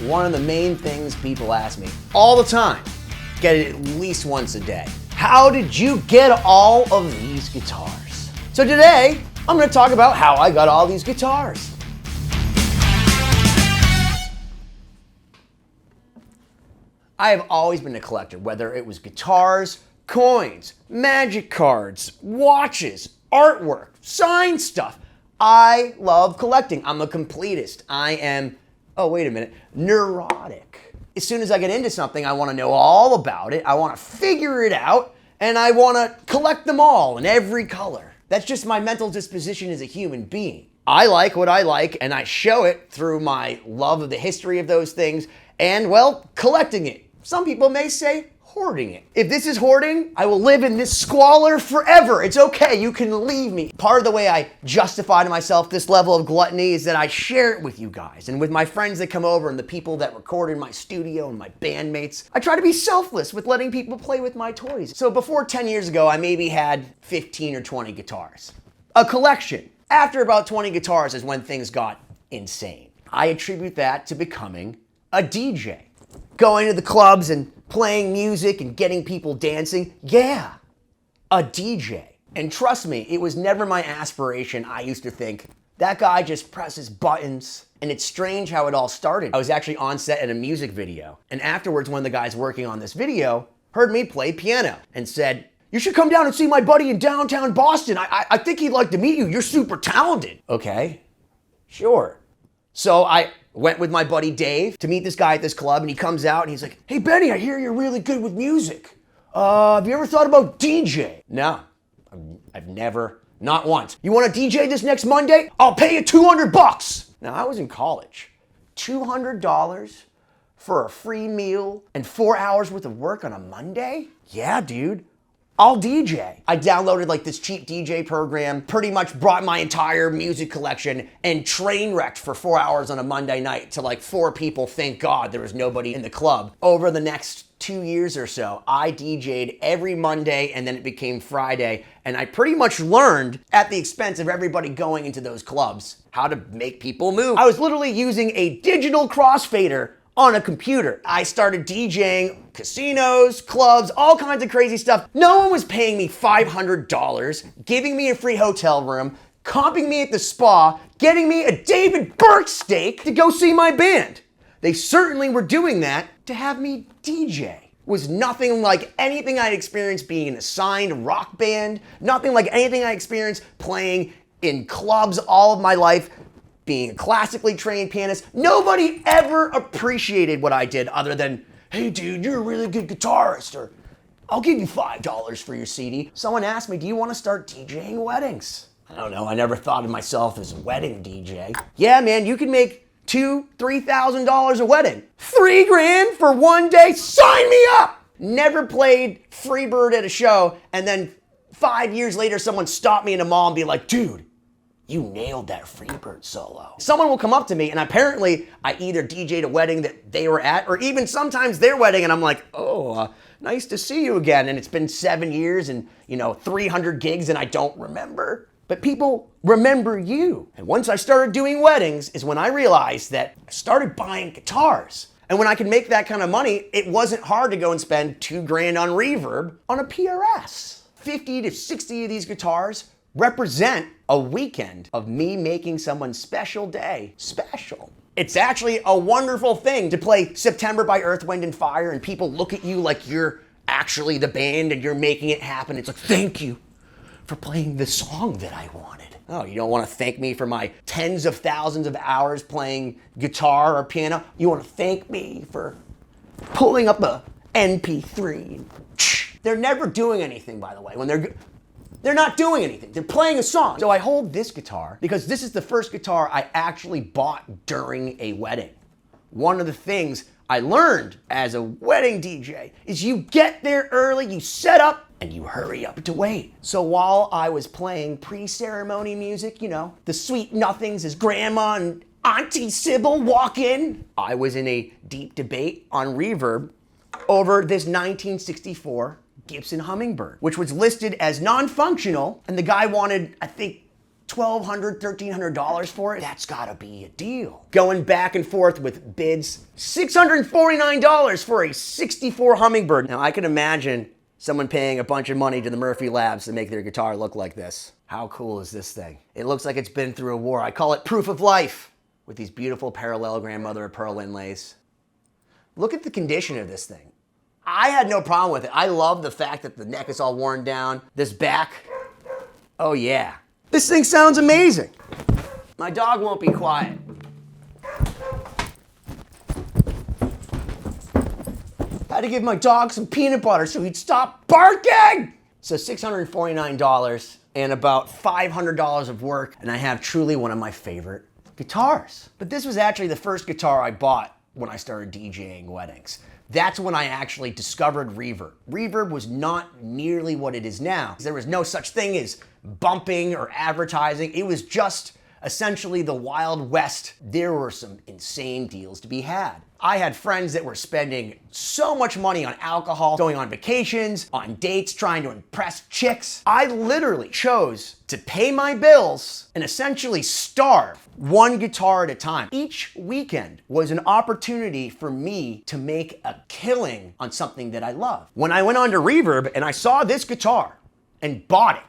one of the main things people ask me all the time, get it at least once a day. How did you get all of these guitars? So today, I'm gonna talk about how I got all these guitars. I have always been a collector, whether it was guitars, coins, magic cards, watches, artwork, signed stuff. I love collecting. I'm a completist. I am, oh wait a minute, neurotic. As soon as I get into something, I want to know all about it. I want to figure it out, and I want to collect them all in every color. That's just my mental disposition as a human being. I like what I like, and I show it through my love of the history of those things and, well, collecting it. Some people may say hoarding it. If this is hoarding, I will live in this squalor forever. It's okay, you can leave me. Part of the way I justify to myself this level of gluttony is that I share it with you guys and with my friends that come over and the people that record in my studio and my bandmates. I try to be selfless with letting people play with my toys. So before 10 years ago, I maybe had 15 or 20 guitars. A collection. After about 20 guitars is when things got insane. I attribute that to becoming a DJ. Going to the clubs and playing music and getting people dancing. Yeah, a DJ. And trust me, it was never my aspiration. I used to think, that guy just presses buttons. And it's strange how it all started. I was actually on set in a music video. And afterwards, one of the guys working on this video heard me play piano and said, "You should come down and see my buddy in downtown Boston. I think he'd like to meet you. You're super talented." Okay, sure. So I went with my buddy Dave to meet this guy at this club, and he comes out and he's like, "Hey Benny, I hear you're really good with music. Have you ever thought about DJ?" No, I've never, not once. "You want to DJ this next Monday? I'll pay you $200. Now I was in college. $200 for a free meal and 4 hours worth of work on a Monday? Yeah, dude. I'll DJ. I downloaded like this cheap DJ program, pretty much brought my entire music collection and train wrecked for 4 hours on a Monday night to like 4 people. Thank God there was nobody in the club. Over the next 2 years or so, I DJ'd every Monday and then it became Friday. And I pretty much learned at the expense of everybody going into those clubs how to make people move. I was literally using a digital crossfader on a computer. I started DJing casinos, clubs, all kinds of crazy stuff. No one was paying me $500, giving me a free hotel room, comping me at the spa, getting me a David Burke steak to go see my band. They certainly were doing that to have me DJ. It was nothing like anything I'd experienced being in a signed rock band, nothing like anything I experienced playing in clubs all of my life. Being a classically trained pianist, nobody ever appreciated what I did other than, "Hey dude, you're a really good guitarist," or "I'll give you $5 for your CD. Someone asked me, "Do you want to start DJing weddings?" I don't know, I never thought of myself as a wedding DJ. Yeah man, you can make $2,000, $3,000 a wedding. $3 grand for one day, sign me up! Never played Freebird at a show, and then 5 years later someone stopped me in a mall and be like, "Dude, you nailed that Freebird solo." Someone will come up to me and apparently I either DJ'd a wedding that they were at or even sometimes their wedding and I'm like, "Oh, nice to see you again." And it's been 7 years and 300 gigs and I don't remember. But people remember you. And once I started doing weddings is when I realized that I started buying guitars. And when I could make that kind of money, it wasn't hard to go and spend $2 grand on reverb on a PRS. 50 to 60 of these guitars represent a weekend of me making someone's special day special. It's actually a wonderful thing to play September by Earth, Wind & Fire and people look at you like you're actually the band and you're making it happen. It's like, "Thank you for playing the song that I wanted." Oh, you don't want to thank me for my tens of thousands of hours playing guitar or piano. You want to thank me for pulling up a MP3. They're never doing anything, by the way. When they're not doing anything. They're playing a song. So I hold this guitar because this is the first guitar I actually bought during a wedding. One of the things I learned as a wedding DJ is you get there early, you set up, and you hurry up to wait. So while I was playing pre-ceremony music, the sweet nothings as Grandma and Auntie Sybil walk in, I was in a deep debate on reverb over this 1964 Gibson Hummingbird, which was listed as non-functional, and the guy wanted, I think, $1,200, $1,300 for it? That's gotta be a deal. Going back and forth with bids, $649 for a 64 Hummingbird. Now I can imagine someone paying a bunch of money to the Murphy Labs to make their guitar look like this. How cool is this thing? It looks like it's been through a war. I call it proof of life, with these beautiful parallelogram mother of pearl inlays. Look at the condition of this thing. I had no problem with it. I love the fact that the neck is all worn down. This back, oh yeah. This thing sounds amazing. My dog won't be quiet. Had to give my dog some peanut butter so he'd stop barking. So $649 and about $500 of work, and I have truly one of my favorite guitars. But this was actually the first guitar I bought when I started DJing weddings. That's when I actually discovered reverb. Reverb was not nearly what it is now. There was no such thing as bumping or advertising. It was just essentially the Wild West. There were some insane deals to be had. I had friends that were spending so much money on alcohol, going on vacations, on dates, trying to impress chicks. I literally chose to pay my bills and essentially starve one guitar at a time. Each weekend was an opportunity for me to make a killing on something that I love. When I went on to Reverb and I saw this guitar and bought it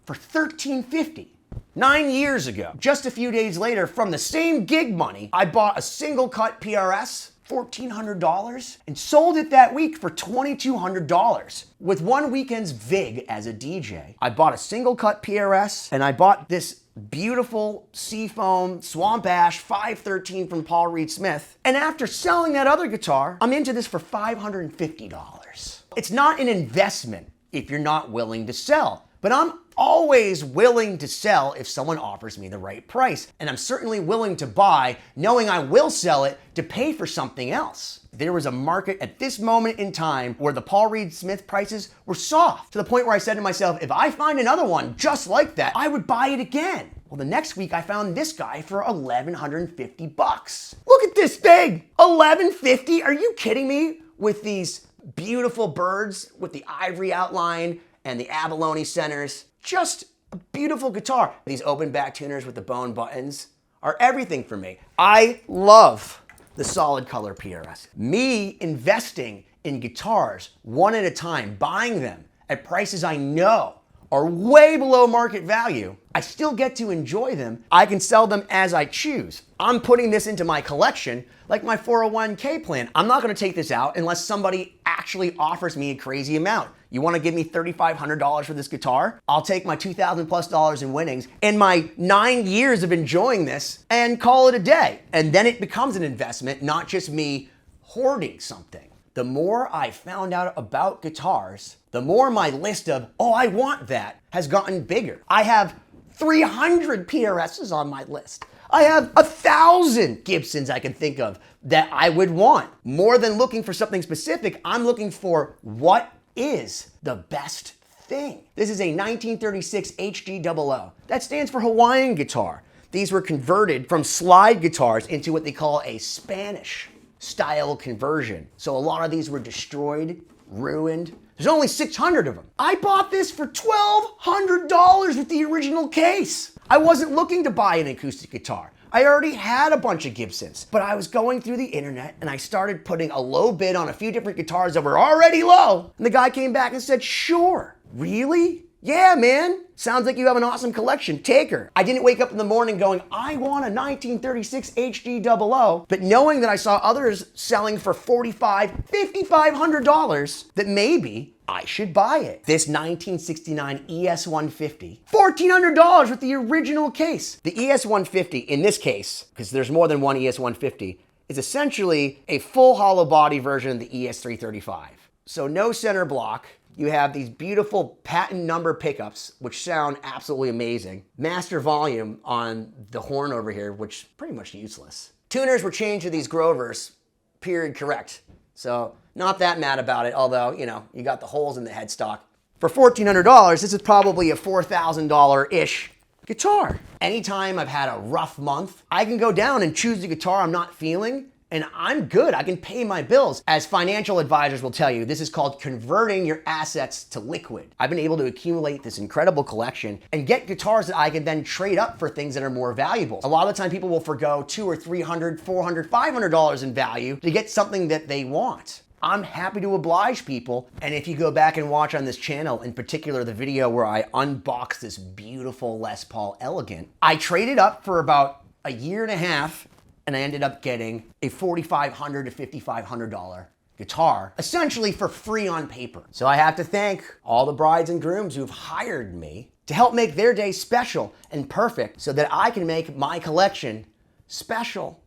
for $1,350, 9 years ago, just a few days later, from the same gig money, I bought a single cut PRS, $1,400, and sold it that week for $2,200 with one weekend's VIG as a DJ. I bought a single cut PRS and I bought this beautiful Seafoam Swamp Ash 513 from Paul Reed Smith. And after selling that other guitar, I'm into this for $550. It's not an investment if you're not willing to sell, but I'm always willing to sell if someone offers me the right price. And I'm certainly willing to buy, knowing I will sell it to pay for something else. There was a market at this moment in time where the Paul Reed Smith prices were soft, to the point where I said to myself, if I find another one just like that, I would buy it again. Well, the next week I found this guy for $1,150. Look at this thing, $1,150? Are you kidding me? With these beautiful birds with the ivory outline and the abalone centers. Just a beautiful guitar. These open back tuners with the bone buttons are everything for me. I love the solid color PRS. Me investing in guitars one at a time, buying them at prices I know are way below market value, I still get to enjoy them. I can sell them as I choose. I'm putting this into my collection like my 401k plan. I'm not gonna take this out unless somebody actually offers me a crazy amount. You wanna give me $3,500 for this guitar? I'll take my $2,000+ in winnings and my 9 years of enjoying this and call it a day. And then it becomes an investment, not just me hoarding something. The more I found out about guitars, the more my list of, oh, I want that, has gotten bigger. I have 300 PRSs on my list. I have 1,000 Gibsons I can think of that I would want. More than looking for something specific, I'm looking for what is the best thing. This is a 1936 HG00. That stands for Hawaiian guitar. These were converted from slide guitars into what they call a Spanish style conversion. So a lot of these were destroyed, ruined. There's only 600 of them. I bought this for $1,200 with the original case. I wasn't looking to buy an acoustic guitar. I already had a bunch of Gibsons, but I was going through the internet and I started putting a low bid on a few different guitars that were already low. And the guy came back and said, sure. Really? Yeah, man. Sounds like you have an awesome collection. Take her. I didn't wake up in the morning going, I want a 1936 HG00, but knowing that I saw others selling for $4,500, $5,500, that maybe I should buy it. This 1969 ES150, $1,400 with the original case. The ES150 in this case, because there's more than one ES150, is essentially a full hollow body version of the ES335. So no center block. You have these beautiful patent number pickups, which sound absolutely amazing. Master volume on the horn over here, which is pretty much useless. Tuners were changed to these Grovers, period correct. So not that mad about it, although, you know, you got the holes in the headstock. For $1,400, this is probably a $4,000-ish guitar. Anytime I've had a rough month, I can go down and choose the guitar I'm not feeling and I'm good. I can pay my bills. As financial advisors will tell you, this is called converting your assets to liquid. I've been able to accumulate this incredible collection and get guitars that I can then trade up for things that are more valuable. A lot of the time people will forgo $200 or $300, $400, $500 in value to get something that they want. I'm happy to oblige people. And if you go back and watch on this channel, in particular the video where I unboxed this beautiful Les Paul Elegant, I traded up for about a year and a half and I ended up getting a $4,500 to $5,500 guitar, essentially for free on paper. So I have to thank all the brides and grooms who've hired me to help make their day special and perfect so that I can make my collection special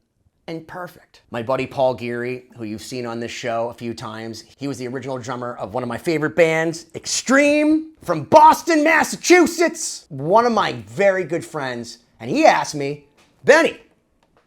and perfect. My buddy Paul Geary, who you've seen on this show a few times, he was the original drummer of one of my favorite bands, Extreme, from Boston, Massachusetts. One of my very good friends, and he asked me, Benny,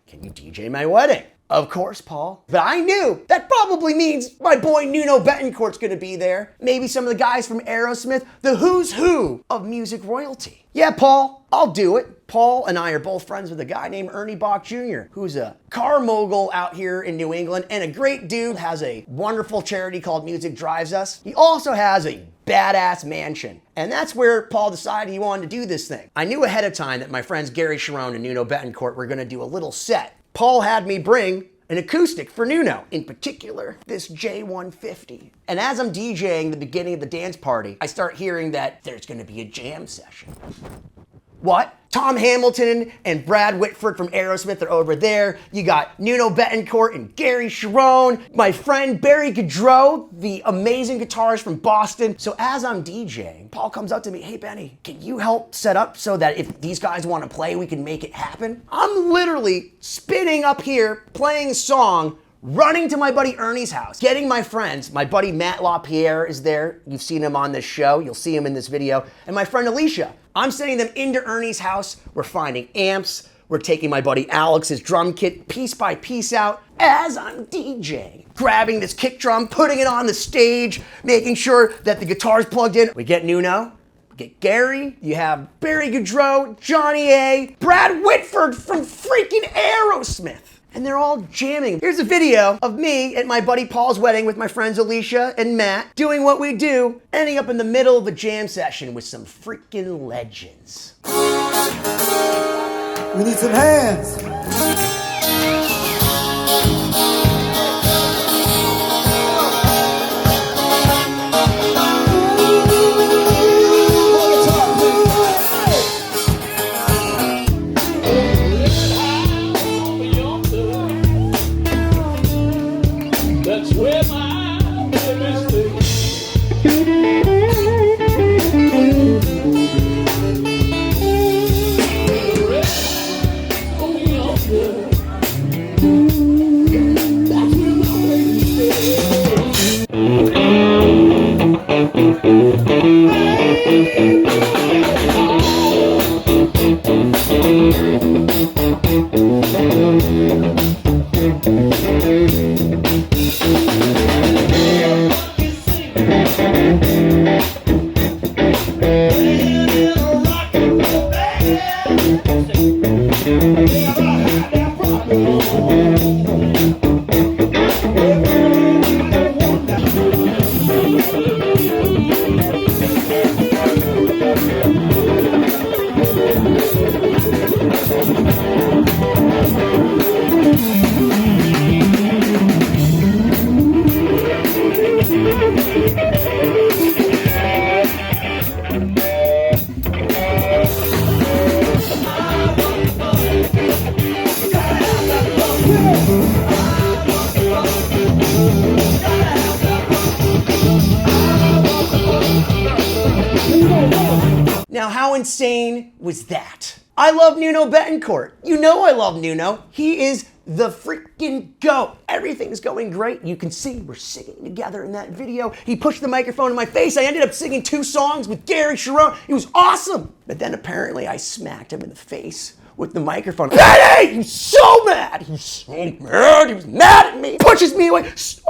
can you DJ my wedding? Of course, Paul. But I knew that probably means my boy Nuno Bettencourt's gonna be there. Maybe some of the guys from Aerosmith, the who's who of music royalty. Yeah, Paul, I'll do it. Paul and I are both friends with a guy named Ernie Boch Jr., who's a car mogul out here in New England and a great dude, has a wonderful charity called Music Drives Us. He also has a badass mansion. And that's where Paul decided he wanted to do this thing. I knew ahead of time that my friends Gary Sharon and Nuno Bettencourt were gonna do a little set. Paul had me bring an acoustic for Nuno, in particular, this J150. And as I'm DJing the beginning of the dance party, I start hearing that there's gonna be a jam session. What? Tom Hamilton and Brad Whitford from Aerosmith are over there. You got Nuno Bettencourt and Gary Sharon, my friend Barry Goudreau, the amazing guitarist from Boston. So as I'm DJing, Paul comes up to me, hey Benny, can you help set up so that if these guys want to play, we can make it happen? I'm literally spinning up here, playing a song, running to my buddy Ernie's house, getting my friends. My buddy Matt LaPierre is there. You've seen him on this show. You'll see him in this video. And my friend Alicia. I'm sending them into Ernie's house. We're finding amps. We're taking my buddy Alex's drum kit piece by piece out as I'm DJing. Grabbing this kick drum, putting it on the stage, making sure that the guitar's plugged in. We get Nuno. We get Gary. You have Barry Goudreau, Johnny A, Brad Whitford from freaking Aerosmith. And they're all jamming. Here's a video of me at my buddy Paul's wedding with my friends Alicia and Matt doing what we do, ending up in the middle of a jam session with some freaking legends. We need some hands. Now, how insane was that? I love Nuno Bettencourt. You know I love Nuno. He is the freaking GOAT. Everything's going great. You can see we're singing together in that video. He pushed the microphone in my face. I ended up singing 2 songs with Gary Sharon. It was awesome. But then apparently I smacked him in the face with the microphone. Benny! He's so mad. He's so mad. He was mad at me. Pushes me away.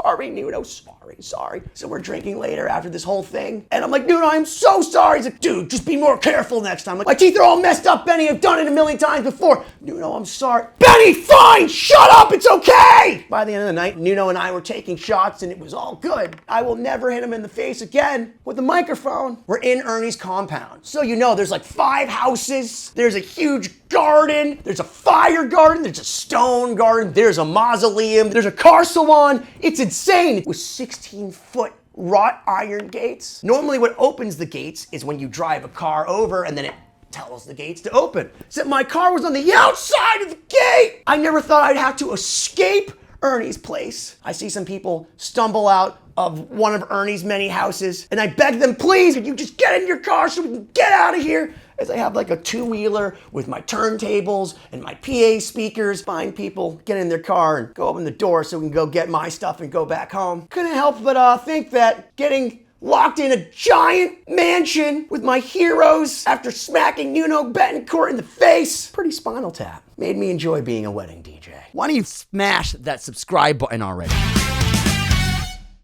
sorry, Nuno, sorry. So we're drinking later after this whole thing. And I'm like, Nuno, I'm so sorry. He's like, dude, just be more careful next time. I'm like, my teeth are all messed up, Benny. I've done it a million times before. Nuno, I'm sorry. Benny, fine, shut up, it's okay. By the end of the night, Nuno and I were taking shots and it was all good. I will never hit him in the face again with a microphone. We're in Ernie's compound. So you know, there's like 5 houses. There's a huge garden. There's a fire garden. There's a stone garden. There's a mausoleum. There's a car salon. It's insane. With 16-foot wrought iron gates. Normally what opens the gates is when you drive a car over and then it tells the gates to open. Except my car was on the outside of the gate. I never thought I'd have to escape Ernie's place. I see some people stumble out of one of Ernie's many houses and I beg them, please, could you just get in your car so we can get out of here? As I have like a 2-wheeler with my turntables and my PA speakers. Find people, get in their car and go open the door so we can go get my stuff and go back home. Couldn't help but think that getting locked in a giant mansion with my heroes after smacking Nuno Bettencourt in the face, pretty Spinal Tap. Made me enjoy being a wedding DJ. Why don't you smash that subscribe button already?